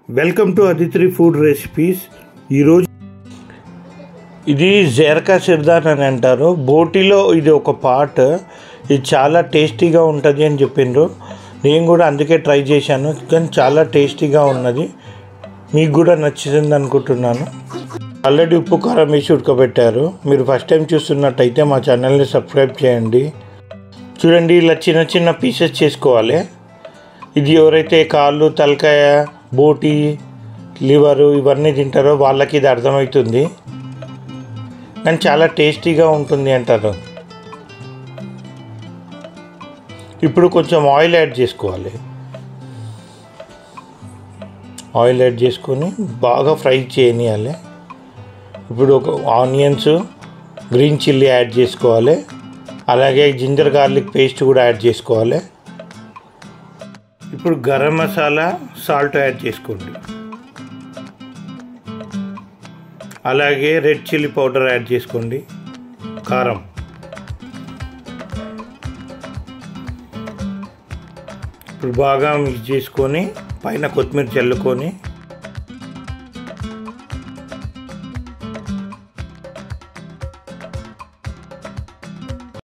Welcome to Aditri food recipes. ఈరోజు ఇది జెర్కా సిర్దాన్ అని అంటారు. బోటీలో ఇది ఒక పార్ట్. ఇది చాలా టేస్టీగా ఉంటుంది అని చెప్పిండ్రు. నేను కూడా అందుకే ట్రై చేశాను, కానీ చాలా టేస్టీగా ఉన్నది. మీకు కూడా నచ్చింది అనుకుంటున్నాను. ఆల్రెడీ ఉప్పు కారం వేసి ఉడకబెట్టారు. మీరు ఫస్ట్ టైం చూస్తున్నట్టయితే మా ఛానల్ని సబ్స్క్రైబ్ చేయండి. చూడండి, ఇలా చిన్న చిన్న పీసెస్ చేసుకోవాలి. ఇది ఎవరైతే కాళ్ళు, తలకాయ, బోటి, లివరు ఇవన్నీ తింటారో వాళ్ళకి ఇది అర్థమవుతుంది, కానీ చాలా టేస్టీగా ఉంటుంది అంటారు. ఇప్పుడు కొంచెం ఆయిల్ యాడ్ చేసుకోవాలి. ఆయిల్ యాడ్ చేసుకొని బాగా ఫ్రై చేయనియాలి. ఇప్పుడు ఒక ఆనియన్స్, గ్రీన్ చిల్లీ యాడ్ చేసుకోవాలి. అలాగే జింజర్ గార్లిక్ పేస్ట్ కూడా యాడ్ చేసుకోవాలి. ఇప్పుడు గరం మసాలా, సాల్ట్ యాడ్ చేసుకోండి. అలాగే రెడ్ చిల్లీ పౌడర్ యాడ్ చేసుకోండి, కారం. ఇప్పుడు బాగా మిక్స్ చేసుకొని పైన కొత్తిమీర చల్లుకొని